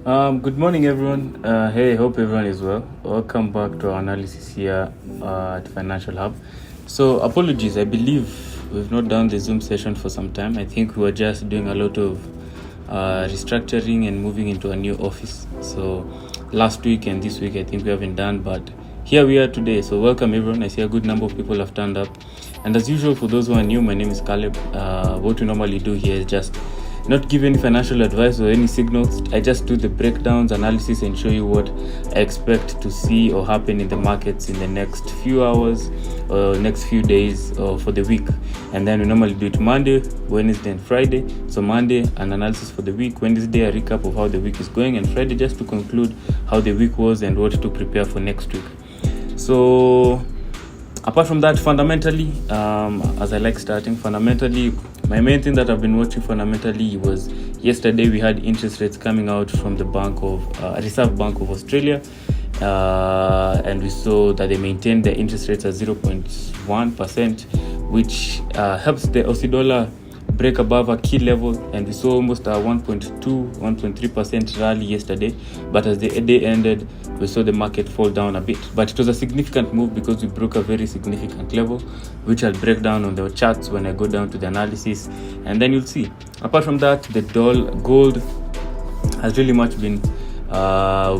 Good morning, everyone. Hey, hope everyone is well. Welcome back to our analysis here at Financial Hub. So, apologies, I believe we've not done the Zoom session for some time. I think we were just doing a lot of restructuring and moving into a new office. So, last week and this week, I think we haven't done, but here we are today. So, welcome everyone. I see a good number of people have turned up. And as usual, for those who are new, my name is Caleb. What we normally do here is just not give any financial advice or any signals. I just do the breakdowns, analysis, and show you what I expect to see or happen in the markets in the next few hours or next few days or for the week. And then we normally do it Monday, Wednesday, and Friday. So Monday, an analysis for the week. Wednesday, a recap of how the week is going. And Friday, just to conclude how the week was and what to prepare for next week. So apart from that, fundamentally, as I like starting, fundamentally, my main thing that I've been watching fundamentally was yesterday we had interest rates coming out from the Reserve Bank of Australia, and we saw that they maintained their interest rates at 0.1%, which helps the Aussie dollar break above a key level, and we saw almost a 1.3% rally yesterday. But as the day ended, we saw the market fall down a bit. But it was a significant move because we broke a very significant level, which I'll break down on the charts when I go down to the analysis, and then you'll see. Apart from that, the gold has really much been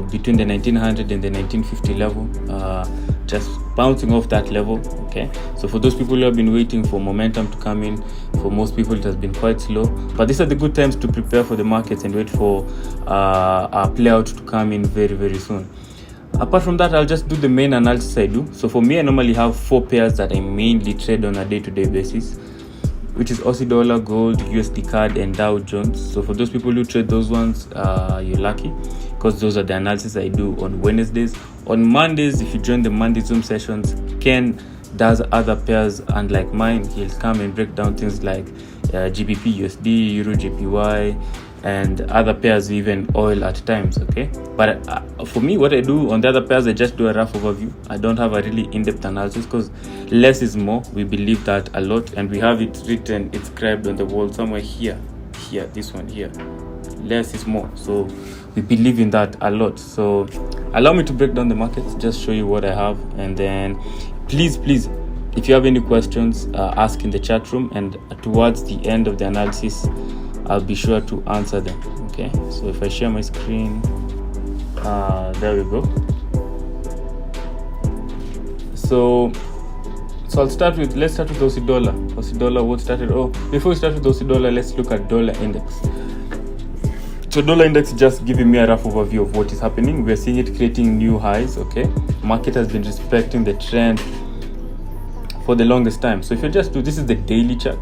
between the 1900 and the 1950 level, just bouncing off that level. Okay, so for those people who have been waiting for momentum to come in, for most people it has been quite slow, but these are the good times to prepare for the markets and wait for a play out to come in very, very soon. Apart from that, I'll just do the main analysis I do. So for me, I normally have 4 pairs that I mainly trade on a day-to-day basis, which is Aussie dollar, gold, USD CAD, and Dow Jones. So for those people who trade those ones, you're lucky, because those are the analysis I do on Wednesdays. On Mondays, if you join the Monday Zoom sessions, Ken does other pairs, unlike mine. He'll come and break down things like GBP, USD, Euro, JPY, and other pairs, even oil at times. Okay, but for me, what I do on the other pairs, I just do a rough overview. I don't have a really in-depth analysis, because less is more. We believe that a lot, and we have it written, it's inscribed on the wall somewhere here, this one here. Less is more. So we believe in that a lot. So allow me to break down the markets, just show you what I have, and then please, if you have any questions, ask in the chat room, and towards the end of the analysis, I'll be sure to answer them. Okay, so if I share my screen, there we go. So let's start with Aussie dollar. Aussie dollar, what started? Before we start with Aussie dollar, let's look at dollar index. So dollar index just giving me a rough overview of what is happening. We are seeing it creating new highs. Okay, market has been respecting the trend for the longest time. So if you just do, this is the daily chart.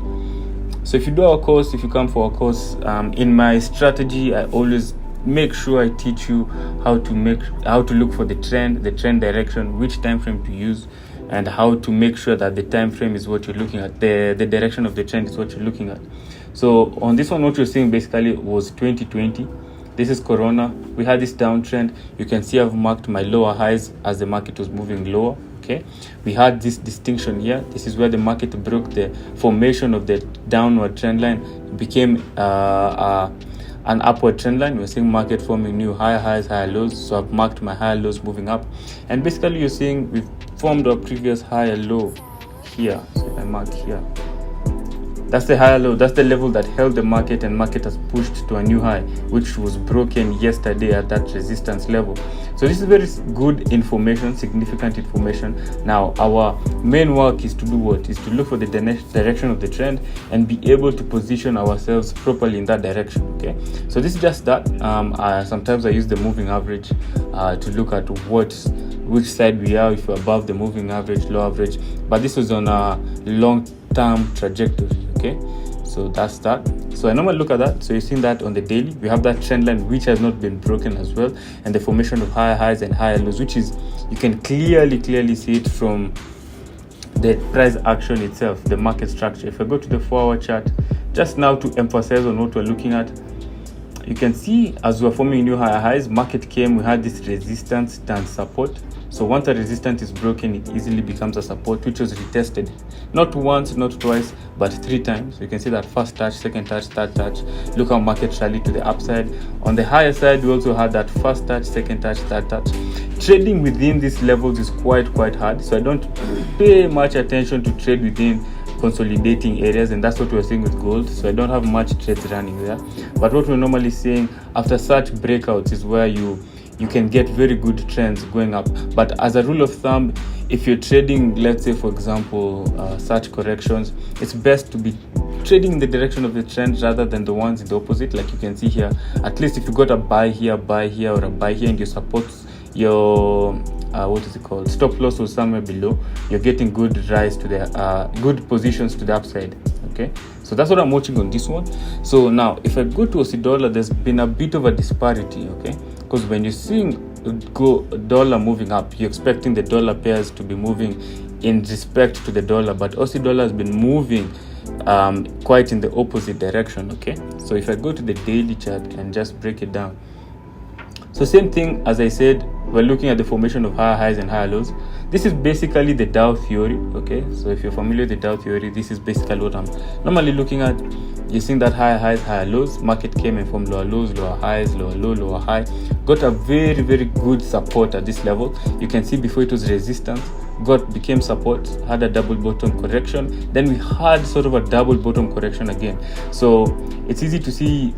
So if you do our course, if you come for our course, in my strategy, I always make sure I teach you how to look for the trend direction, which time frame to use, and how to make sure that the time frame is what you're looking at, the direction of the trend is what you're looking at. So on this one, what you're seeing basically was 2020. This is Corona. We had this downtrend. You can see I've marked my lower highs as the market was moving lower. Okay, we had this distinction here. This is where the market broke the formation of the downward trend line, became an upward trend line. We're seeing market forming new higher highs, higher lows. So I've marked my higher lows moving up, and basically you're seeing we've formed our previous higher low here. So if I mark here, that's the higher low. That's the level that held the market, and market has pushed to a new high, which was broken yesterday at that resistance level. So this is very good information, significant information. Now our main work is to do what? Is to look for the direction of the trend and be able to position ourselves properly in that direction. Okay, so this is just that. Sometimes I use the moving average to look at which side we are, if we're above the moving average, low average. But this was on a long-term trajectory. Okay, so that's that. So I normally look at that. So you're seeing that on the daily, we have that trend line which has not been broken as well, and the formation of higher highs and higher lows, which is, you can clearly see it from the price action itself, the market structure. If I go to the 4-hour chart, just now to emphasize on what we're looking at, you can see as we're forming new higher highs, market came, we had this resistance and support. So once a resistance is broken, it easily becomes a support, which was retested not once, not twice, but 3 times. So you can see that first touch, second touch, third touch. Look how market rallied to the upside. On the higher side, we also had that first touch, second touch, third touch. Trading within these levels is quite hard, so I don't pay much attention to trade within consolidating areas, and that's what we're seeing with gold. So I don't have much trades running there, but what we're normally seeing after such breakouts is where you can get very good trends going up. But as a rule of thumb, if you're trading, let's say for example, such corrections, it's best to be trading in the direction of the trend rather than the ones in the opposite. Like you can see here, at least if you got a buy here, or a buy here, and your supports, your stop loss was somewhere below, you're getting good rise to the good positions to the upside. Okay, so that's what I'm watching on this one. So now if I go to Aussie dollar, there's been a bit of a disparity, okay, because when you're seeing dollar moving up, you're expecting the dollar pairs to be moving in respect to the dollar, but Aussie dollar has been moving quite in the opposite direction. Okay, so if I go to the daily chart and just break it down, so same thing as I said, we're looking at the formation of higher highs and higher lows. This is basically the Dow Theory. Okay, so if you're familiar with the Dow Theory, this is basically what I'm normally looking at. You're seeing that higher highs, higher lows. Market came in from lower lows, lower highs, lower low, lower high. Got a very good support at this level. You can see before it was resistance, became support, had a double bottom correction, then we had sort of a double bottom correction again. So it's easy to see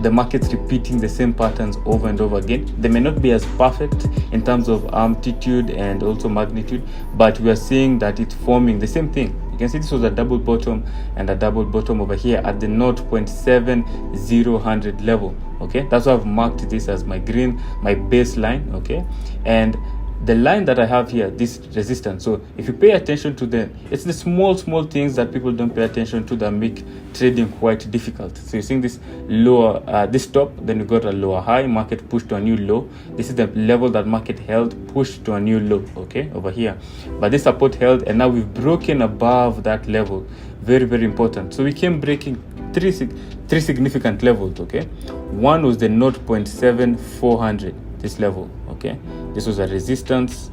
the markets repeating the same patterns over and over again. They may not be as perfect in terms of amplitude and also magnitude, but we are seeing that it's forming the same thing. You can see this was a double bottom and a double bottom over here at the 0.7000 level. Okay, that's why I've marked this as my green, my baseline. Okay, and the line that I have here, this resistance. So if you pay attention to them, it's the small things that people don't pay attention to that make trading quite difficult. So you're seeing this lower, this top, then you got a lower high, market pushed to a new low. This is the level that market held, pushed to a new low, okay, over here. But this support held, and now we've broken above that level. Very important. So we came breaking three significant levels, okay. One was the 0.7400, this level, okay. This was a resistance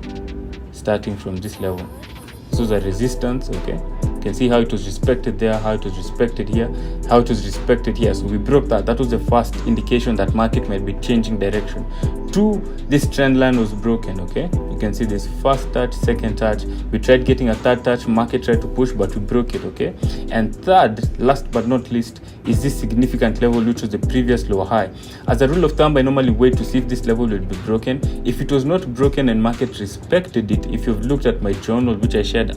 starting from this level. This was a resistance, okay. You can see how it was respected there, how it was respected here, how it was respected here. So we broke that. That was the first indication that market might be changing direction. 2, this trend line was broken, okay. You can see this first touch, second touch. We tried getting a third touch, market tried to push, but we broke it, okay. And third, last but not least, is this significant level, which was the previous lower high. As a rule of thumb, I normally wait to see if this level will be broken. If it was not broken and market respected it, if you've looked at my journal, which I shared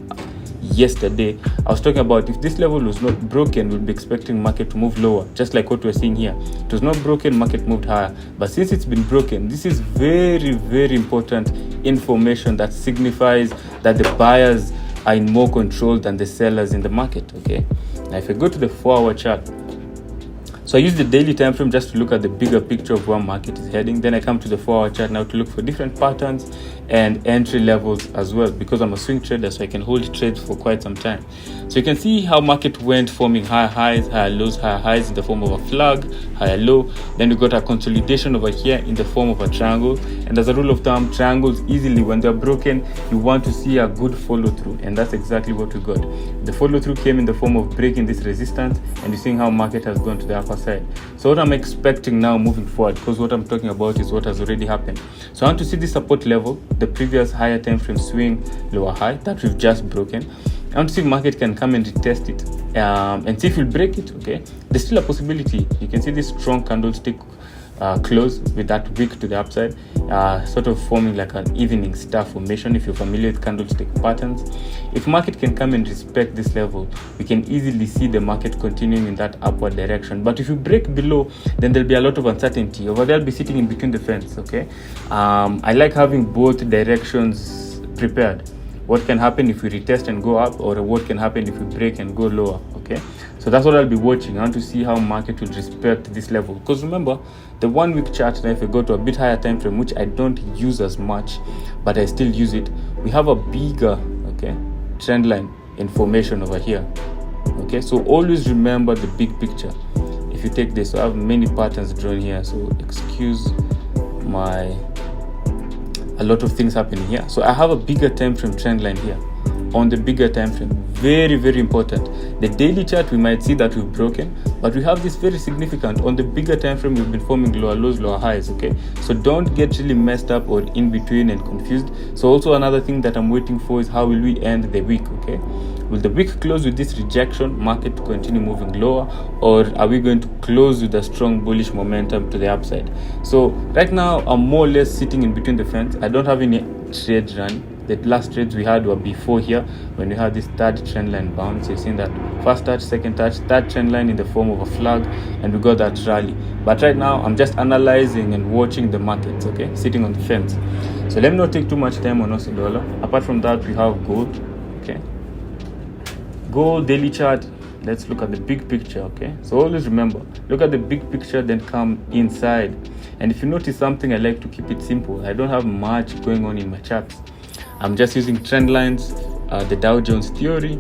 yesterday, I was talking about if this level was not broken, we'll be expecting market to move lower, just like what we're seeing here. It was not broken, market moved higher. But since it's been broken, this is very important information that signifies that the buyers are in more control than the sellers in the market. Okay, now if I go to the 4-hour chart, so I use the daily time frame just to look at the bigger picture of where market is heading. Then I come to the 4-hour chart now to look for different patterns and entry levels as well, because I'm a swing trader, so I can hold trades for quite some time. So you can see how market went forming higher highs, higher lows, higher highs in the form of a flag, higher low. Then we got a consolidation over here in the form of a triangle. And as a rule of thumb, triangles easily, when they're broken, you want to see a good follow through, and that's exactly what we got. The follow through came in the form of breaking this resistance, and you're seeing how market has gone to the upper side. So what I'm expecting now moving forward, because what I'm talking about is what has already happened. So I want to see this support level, the previous higher time frame swing lower high that we've just broken. I want to see if market can come and retest it and see if we'll break it. Okay, there's still a possibility. You can see this strong candlestick close with that wick to the upside, sort of forming like an evening star formation. If you're familiar with candlestick patterns, if market can come and respect this level, we can easily see the market continuing in that upward direction. But if you break below, then there'll be a lot of uncertainty. Over there, I'll be sitting in between the fence. Okay, I like having both directions prepared. What can happen if we retest and go up, or what can happen if we break and go lower. Okay, so that's what I'll be watching. I want to see how market will respect this level, because remember the 1 week chart, now if we go to a bit higher time frame, which I don't use as much but I still use it, we have a bigger, okay, trend line information over here. Okay, so always remember the big picture. If you take this, so I have many patterns drawn here, so excuse my a lot of things happening here. So I have a bigger time frame trend line here. On the bigger time frame, very, very important. The daily chart, we might see that we've broken, but we have this very significant. On the bigger time frame, we've been forming lower lows, lower highs, okay? So don't get really messed up or in between and confused. So also another thing that I'm waiting for is how will we end the week, okay? Will the week close with this rejection, market to continue moving lower, or are we going to close with a strong bullish momentum to the upside? So right now, I'm more or less sitting in between the fence. I don't have any trades running. The last trades we had were before here, when we had this third trend line bounce. You've seen that first touch, second touch, third trend line in the form of a flag, and we got that rally. But right now, I'm just analyzing and watching the markets, okay, sitting on the fence. So let me not take too much time on Aussie dollar. Apart from that, we have gold, okay. Gold daily chart. Let's look at the big picture, okay. So always remember, look at the big picture, then come inside. And if you notice something, I like to keep it simple. I don't have much going on in my charts. I'm just using trend lines, the Dow Jones theory,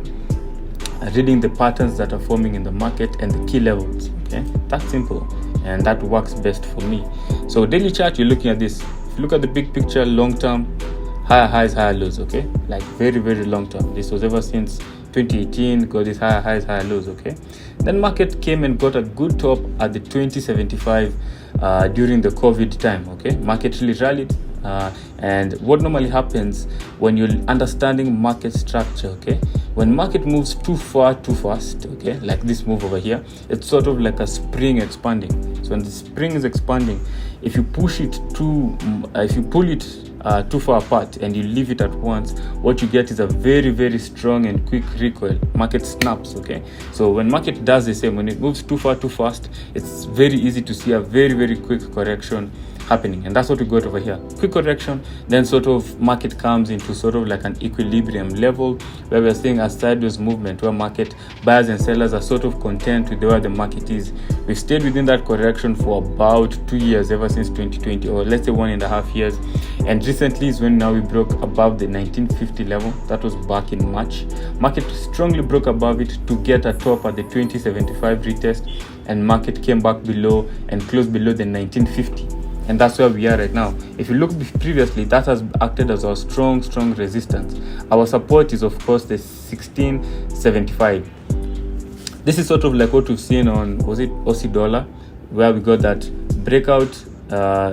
reading the patterns that are forming in the market and the key levels, okay? That's simple, and that works best for me. So daily chart, you're looking at this. If you look at the big picture, long term, higher highs, higher lows, okay? Like very, very long term. This was ever since 2018, got these higher highs, higher lows, okay? Then market came and got a good top at the 2075 during the COVID time, okay? Market really rallied. And what normally happens when you're understanding market structure, okay, when market moves too far too fast, okay, like this move over here, it's sort of like a spring expanding. So when the spring is expanding, if you push it if you pull it too far apart and you leave it at once, what you get is a very, very strong and quick recoil. Market snaps, okay. So when market does the same, when it moves too far too fast, it's very easy to see a very, very quick correction happening, and that's what we got over here. Quick correction, then sort of market comes into sort of like an equilibrium level where we're seeing a sideways movement where market buyers and sellers are sort of content with where the market is. We've stayed within that correction for about 2 years, ever since 2020, or let's say 1.5 years, and recently is when now we broke above the 1950 level. That was back in March. Market strongly broke above it to get a top at the 2075 retest, and market came back below and closed below the 1950. And that's where we are right now. If you look previously, that has acted as our strong resistance. Our support is, of course, the 1675. This is sort of like what we've seen on, was it Aussie dollar, where we got that breakout,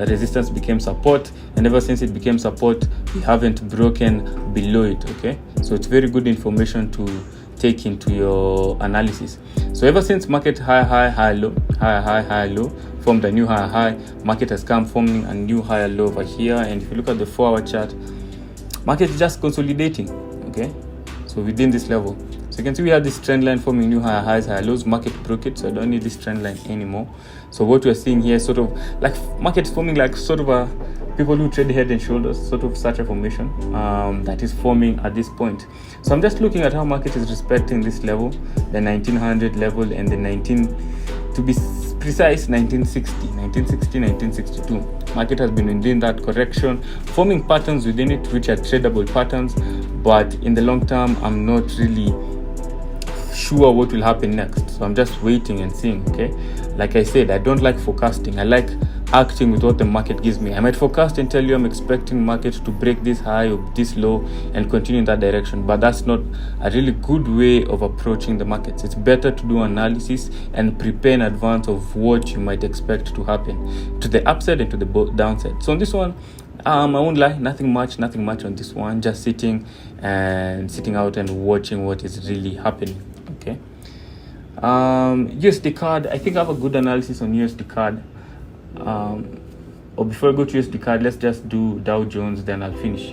resistance became support, and ever since it became support, we haven't broken below it, okay? So it's very good information to take into your analysis. So ever since market high, low, formed a new high, market has come forming a new higher low over here. And if you look at the 4-hour chart, market is just consolidating, okay? So within this level, so you can see we have this trend line forming new higher highs, higher lows. Market broke it, so I don't need this trend line anymore. So what we're seeing here is sort of like market is forming like sort of a people who trade head and shoulders, sort of such a formation that is forming at this point. So I'm just looking at how market is respecting this level, the 1900 level, and the to be precise, 1962. Market has been doing that correction, forming patterns within it which are tradable patterns, but in the long term, I'm not really sure what will happen next. So I'm just waiting and seeing, okay? Like I said, I don't like forecasting. I like acting with what the market gives me. I might forecast and tell you I'm expecting market to break this high or this low and continue in that direction, but that's not a really good way of approaching the markets. It's better to do analysis and prepare in advance of what you might expect to happen to the upside and to the downside. So on this one, I won't lie, nothing much on this one. Just sitting out and watching what is really happening. Okay. USD card. I think I have a good analysis on USD card. Or before I go to USD card, let's just do Dow Jones, then I'll finish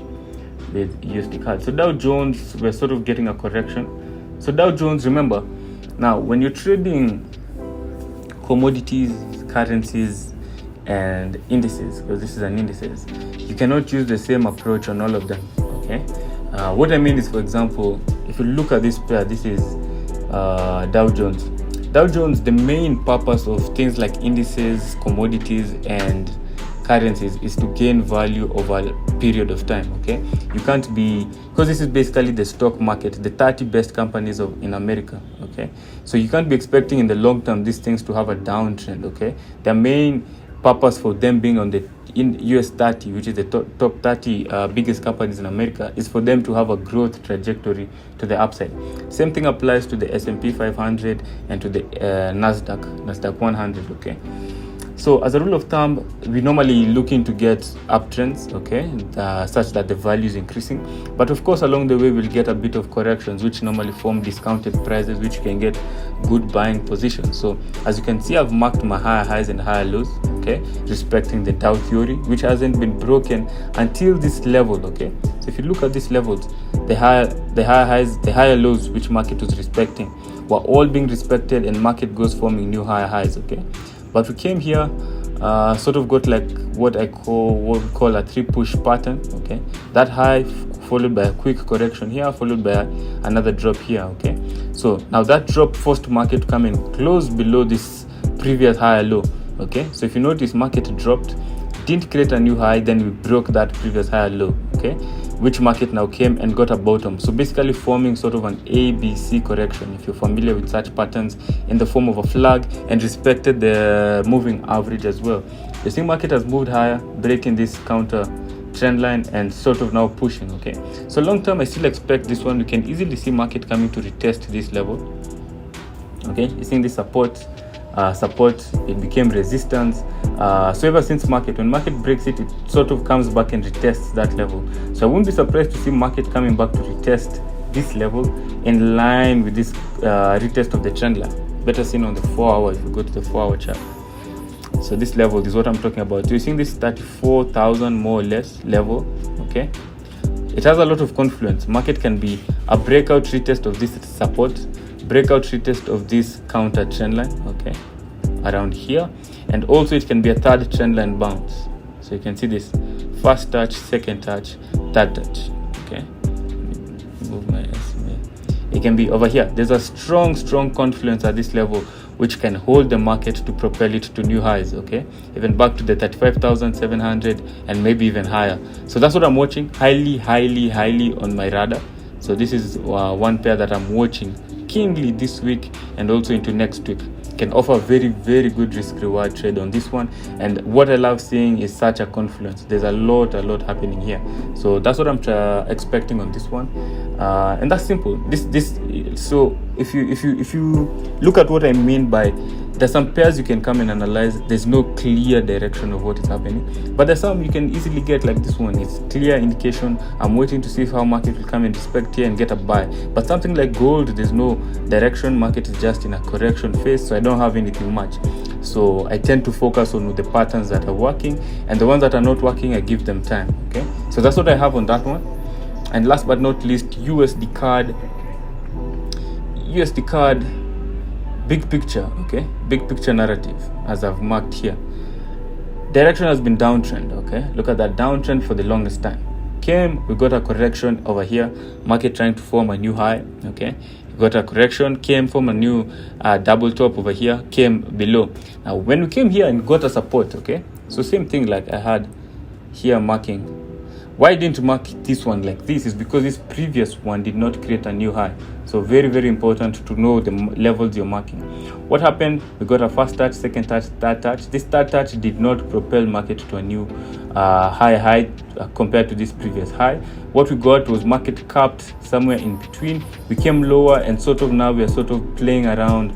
with USD card. So Dow Jones, we're sort of getting a correction. So Dow Jones, remember, now when you're trading commodities, currencies, and indices, because this is an indices, you cannot use the same approach on all of them, okay? What I mean is, for example, if you look at this pair, this is Dow Jones. Dow Jones, the main purpose of things like indices, commodities, and currencies is to gain value over a period of time, okay? You can't be, because this is basically the stock market, the 30 best companies in America, okay? So you can't be expecting in the long term these things to have a downtrend, okay? The main purpose for them being on the in US 30, which is the top 30 biggest companies in America, is for them to have a growth trajectory to the upside. Same thing applies to the S&P 500 and to the Nasdaq 100. Okay. So as a rule of thumb, we normally looking to get uptrends, okay, such that the value is increasing. But of course, along the way, we'll get a bit of corrections, which normally form discounted prices, which you can get good buying positions. So as you can see, I've marked my higher highs and higher lows, okay, respecting the Dow Theory, which hasn't been broken until this level, okay. So if you look at these levels, the higher highs, the higher lows, which market was respecting, were all being respected, and market goes forming new higher highs, okay. But we came here, sort of got like what we call a 3-push pattern, okay. That high followed by a quick correction here, followed by another drop here, okay. So now that drop forced market to come in close below this previous higher low, okay. So if you notice, market dropped, didn't create a new high, then we broke that previous higher low, okay, which market now came and got a bottom. So basically forming sort of an ABC correction, if you're familiar with such patterns, in the form of a flag, and respected the moving average as well. You see market has moved higher, breaking this counter trend line and sort of now pushing, okay. So long term, I still expect this one. You can easily see market coming to retest this level, okay. You're seeing this support, it became resistance. So ever since when market breaks it, it sort of comes back and retests that level. So I wouldn't be surprised to see market coming back to retest this level in line with this retest of the trend line. Better seen on the 4 hour if you go to the 4 hour chart. So this level is what I'm talking about. So you're seeing this 34,000 more or less level, okay. It has a lot of confluence. Market can be a breakout retest of this support, breakout retest of this counter trend line, okay, around here, and also it can be a third trend line bounce. So you can see this first touch, second touch, third touch, okay. Move my SMA. It can be over here. There's a strong confluence at this level, which can hold the market to propel it to new highs, okay, even back to the 35,700 and maybe even higher. So that's what I'm watching, highly on my radar. So this is one pair that I'm watching keenly this week and also into next week. Can offer very good risk reward trade on this one. And what I love seeing is such a confluence. There's a lot happening here. So that's what I'm expecting on this one, and that's simple. So if you look at what I mean by, there's some pairs you can come and analyze, there's no clear direction of what is happening, but there's some you can easily get, like this one. It's clear indication. I'm waiting to see how market will come and respect here and get a buy. But something like gold, there's no direction. Market is just in a correction phase, so I don't have anything much. So I tend to focus on the patterns that are working, and the ones that are not working, I give them time, okay. So that's what I have on that one. And last but not least, USD card, big picture, okay, big picture narrative, as I've marked here. Direction has been downtrend, okay. Look at that downtrend for the longest time. We got a correction over here, market trying to form a new high, okay. Got a correction, came from a new double top over here, came below. Now when we came here and got a support, okay, so same thing like I had here marking. Why didn't mark this one like this is because this previous one did not create a new high. So very important to know the levels you're marking. What happened? We got a first touch, second touch, third touch. This third touch did not propel market to a new high compared to this previous high. What we got was market capped somewhere in between. We came lower and sort of now we are sort of playing around.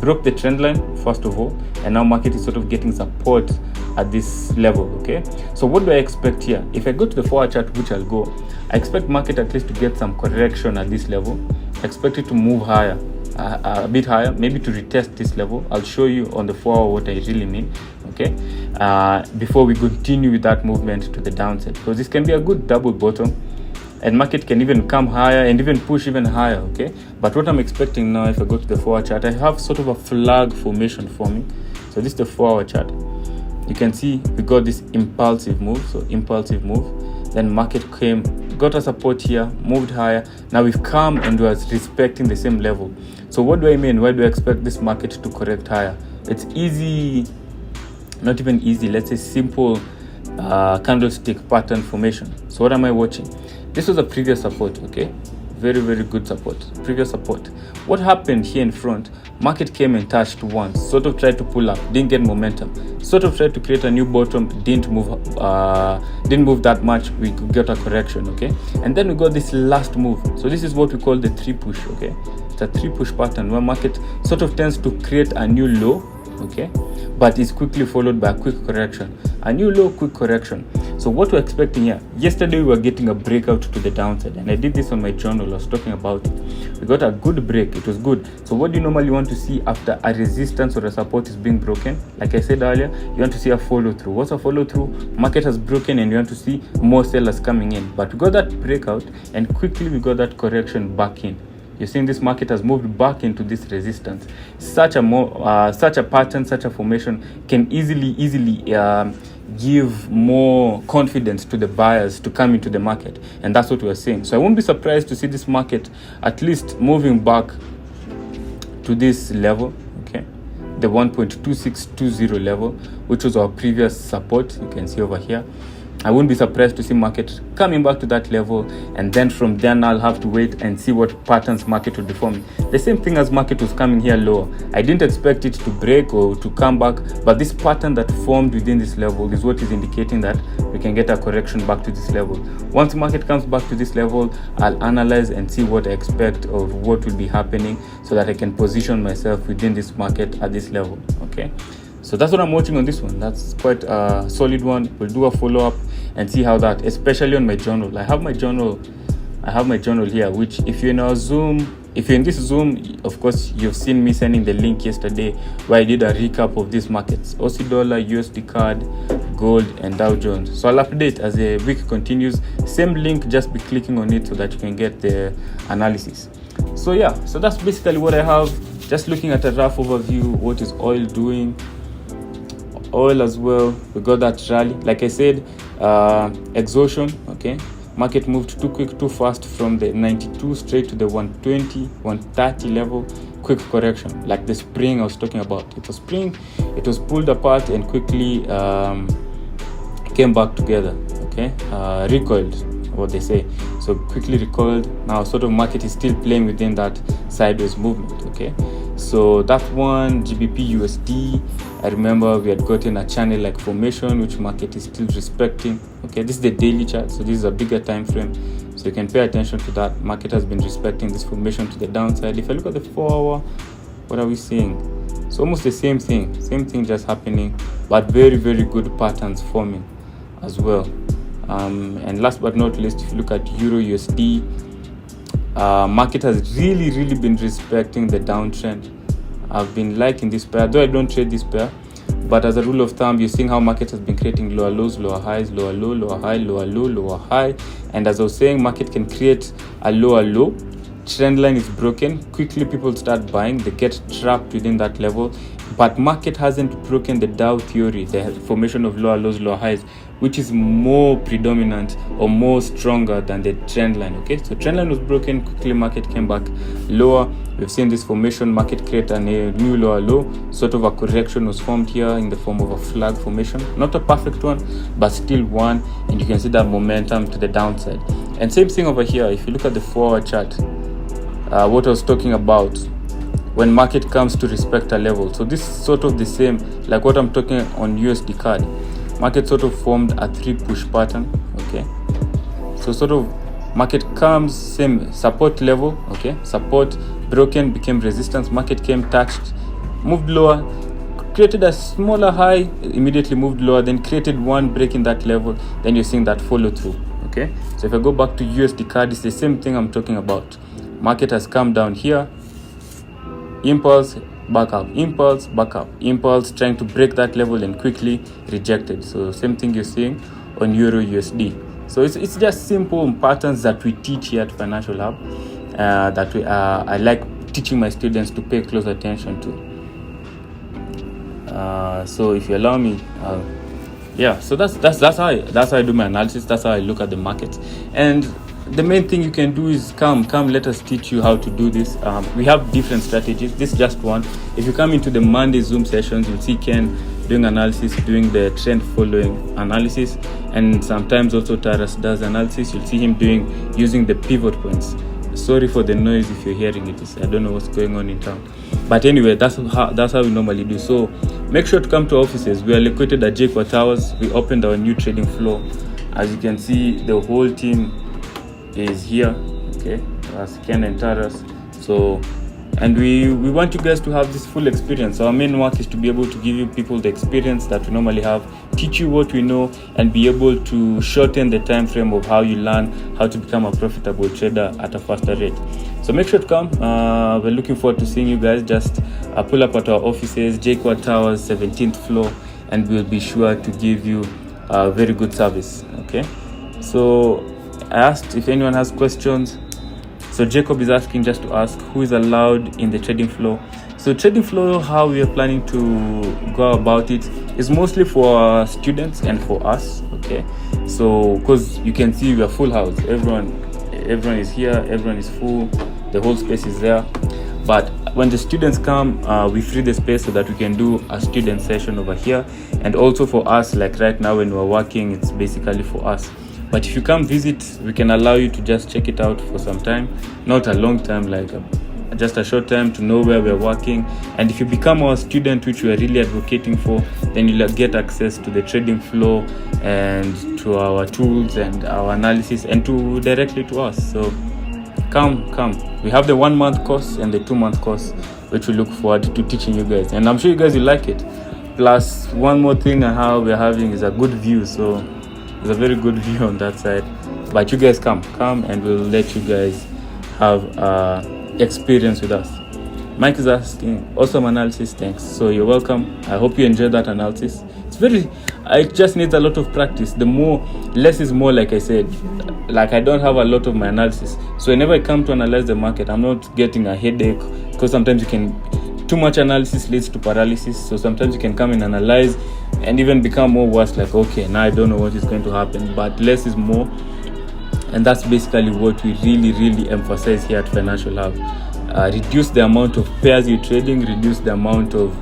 Broke the trend line first of all, and now market is sort of getting support at this level, okay. So what do I expect here? If I go to the 4 hour chart, which I'll go, I expect market at least to get some correction at this level. I expect it to move higher, a bit higher, maybe to retest this level. I'll show you on the 4 hour what I really mean, okay, before we continue with that movement to the downside, because this can be a good double bottom, and market can even come higher and even push even higher, okay. But what I'm expecting now, if I go to the 4 hour chart, I have sort of a flag formation forming. So this is the 4 hour chart. You can see we got this impulsive move, then market came, got a support here, moved higher. Now we've come and was respecting the same level. So what do I mean? Why do I expect this market to correct higher? It's easy, not even easy, let's say simple candlestick pattern formation. So what am I watching? This was a previous support, okay. very, very good support, previous support. What happened here in front? Market came and touched once, sort of tried to pull up, didn't get momentum, sort of tried to create a new bottom, didn't move that much. We could get a correction, okay? And then we got this last move. So this is what we call the 3 push, okay? It's a 3 push pattern where market sort of tends to create a new low, okay, but it's quickly followed by a quick correction, a new low, quick correction. So what we're expecting here, yesterday we were getting a breakout to the downside, and I did this on my journal. I was talking about it. We got a good break, it was good. So what do you normally want to see after a resistance or a support is being broken? Like I said earlier, you want to see a follow through. What's a follow through? Market has broken and you want to see more sellers coming in, but we got that breakout and quickly we got that correction back in. You're seeing this market has moved back into this resistance. Such a pattern, such a formation can easily give more confidence to the buyers to come into the market, and that's what we're seeing. So I won't be surprised to see this market at least moving back to this level, okay, the 1.2620 level, which was our previous support. You can see over here. I wouldn't be surprised to see market coming back to that level, and then from then I'll have to wait and see what patterns market will be forming. The same thing as market was coming here lower. I didn't expect it to break or to come back, but this pattern that formed within this level is what is indicating that we can get a correction back to this level. Once market comes back to this level, I'll analyze and see what I expect or what will be happening so that I can position myself within this market at this level, okay? So that's what I'm watching on this one. That's quite a solid one. We'll do a follow-up and see how that, especially on my journal. I have my journal here, which if you're in our Zoom, if you're in this Zoom, of course, you've seen me sending the link yesterday where I did a recap of these markets: Aussie dollar, USD CAD, gold, and Dow Jones. So I'll update as the week continues. Same link, just be clicking on it so that you can get the analysis. So yeah, so that's basically what I have. Just looking at a rough overview, what is oil doing? Oil as well, we got that rally. Like I said, exhaustion, okay? Market moved too quick, too fast from the 92 straight to the 120, 130 level. Quick correction, like the spring I was talking about. It was spring, it was pulled apart and quickly came back together, okay? Recoiled, what they say. So quickly recoiled. Now sort of market is still playing within that sideways movement, okay? So that one, GBP USD, I remember we had gotten a channel like formation, which market is still respecting. Okay, this is the daily chart, so this is a bigger time frame, so you can pay attention to that. Market has been respecting this formation to the downside. If I look at the 4 hour, what are we seeing? It's almost the same thing just happening, but very, very good patterns forming as well. And last but not least, if you look at Euro USD, market has really been respecting the downtrend. I've been liking this pair, though I don't trade this pair, but as a rule of thumb, you're seeing how market has been creating lower lows, lower highs, lower low, lower high, lower low, lower high. And as I was saying, market can create a lower low, trend line is broken, quickly people start buying, they get trapped within that level. But market hasn't broken the Dow Theory, the formation of lower lows, lower highs, which is more predominant or more stronger than the trend line. Okay, so trend line was broken, quickly market came back lower. We've seen this formation, market create a new lower low, sort of a correction was formed here in the form of a flag formation. Not a perfect one, but still one, and you can see that momentum to the downside. And same thing over here, if you look at the 4 hour chart, what I was talking about when market comes to respect a level. So this is sort of the same like what I'm talking on USD CAD. Market sort of formed a 3 push pattern, okay? So sort of market comes, same support level, okay? Support broken, became resistance, market came, touched, moved lower, created a smaller high, immediately moved lower, then created one break in that level, then you're seeing that follow through, okay? So if I go back to USD CAD, it's the same thing I'm talking about. Market has come down here, impulse, back up, impulse, back up, impulse, trying to break that level and quickly rejected. So same thing you're seeing on Euro USD. So it's just simple patterns that we teach here at Financial Hub, that I like teaching my students to pay close attention to. So if you allow me, yeah, so that's how I do my analysis. That's how I look at the market. And the main thing you can do is come, let us teach you how to do this. We have different strategies. This is just one. If you come into the Monday Zoom sessions, you'll see Ken doing analysis, doing the trend following analysis, and sometimes also Taras does analysis. You'll see him using the pivot points. Sorry for the noise if you're hearing it. I don't know what's going on in town. But anyway, that's how we normally do. So make sure to come to our offices. We are located at Jacob Towers. We opened our new trading floor. As you can see, the whole team is here. Okay, Ken and Taras. So, and we want you guys to have this full experience. Our main work is to be able to give you people the experience that we normally have, teach you what we know, and be able to shorten the time frame of how you learn how to become a profitable trader at a faster rate. So make sure to come. We're looking forward to seeing you guys. Just pull up at our offices, Jacob Towers, 17th floor, and we'll be sure to give you a very good service. Okay, so I asked if anyone has questions. So Jacob is asking just to ask who is allowed in the trading floor. So trading floor, how we are planning to go about it is mostly for students and for us. Okay, so because you can see we are full house. Everyone is here. Everyone is full. The whole space is there. But when the students come, we free the space so that we can do a student session over here. And also for us, like right now when we're working, it's basically for us. But if you come visit, we can allow you to just check it out for some time, not a long time, like just a short time to know where we're working. And if you become our student, which we are really advocating for, then you'll get access to the trading floor and to our tools and our analysis and to directly to us. So come. We have the 1 month course and the 2 month course, which we look forward to teaching you guys. And I'm sure you guys will like it. Plus, one more thing we're having is a good view. So there's a very good view on that side. But you guys come and we'll let you guys have experience with us. Mike is asking, awesome analysis, thanks. So you're welcome. I hope you enjoyed that analysis. It just needs a lot of practice. Less is more, like I said. Like I don't have a lot of my analysis. So whenever I come to analyze the market, I'm not getting a headache, because sometimes too much analysis leads to paralysis. So sometimes you can come and analyze and even become more worse, like, okay, now I don't know what is going to happen. But less is more. And that's basically what we really emphasize here at Financial Hub. Reduce the amount of pairs you're trading, reduce the amount of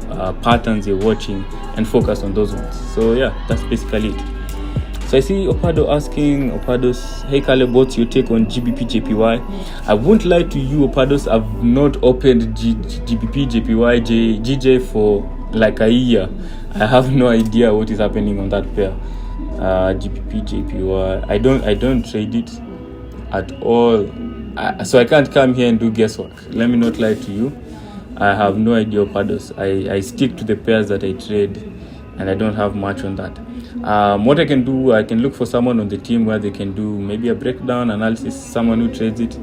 patterns you're watching, and focus on those ones. So yeah, that's basically it. So I see Opado asking, hey Caleb, what's your take on GBP JPY? I won't lie to you, Opados, I've not opened GBP JPY GJ for like a year. I have no idea what is happening on that pair. GBP JPY, I don't trade it at all. So I can't come here and do guesswork. Let me not lie to you. I have no idea, Opados. I stick to the pairs that I trade, and I don't have much on that. What I can do, I can look for someone on the team where they can do maybe a breakdown analysis, someone who trades it,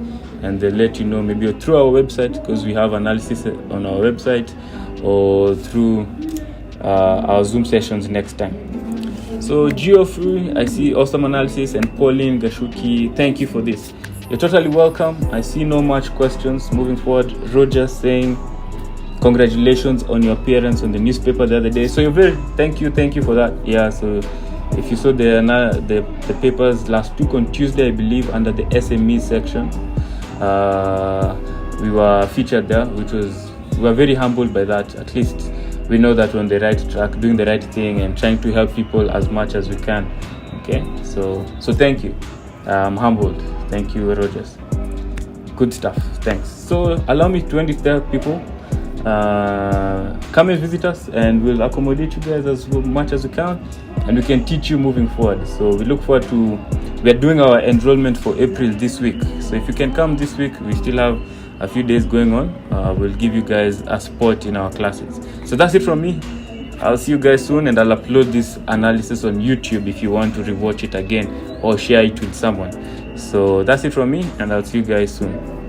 and they let you know, maybe through our website, because we have analysis on our website, or through our Zoom sessions next time. So Geoffrey, I see awesome analysis, and Pauline Gashuki, thank you for this. You're totally welcome. I see no much questions. Moving forward, Roger saying, congratulations on your appearance on the newspaper the other day. So thank you for that. Yeah, so if you saw the papers last week on Tuesday, I believe, under the SME section, we were featured there, we were very humbled by that. At least we know that we're on the right track, doing the right thing, and trying to help people as much as we can. Okay, so thank you. I'm humbled. Thank you, Rogers. Good stuff. Thanks. So allow me to end it there, people. Come and visit us, and we'll accommodate you guys as much as we can, and we can teach you moving forward. So we look forward to, we are doing our enrollment for April this week. So if you can come this week, we still have a few days going on. We'll give you guys a spot in our classes. So that's it from me. I'll see you guys soon, and I'll upload this analysis on YouTube if you want to rewatch it again or share it with someone. So that's it from me, and I'll see you guys soon.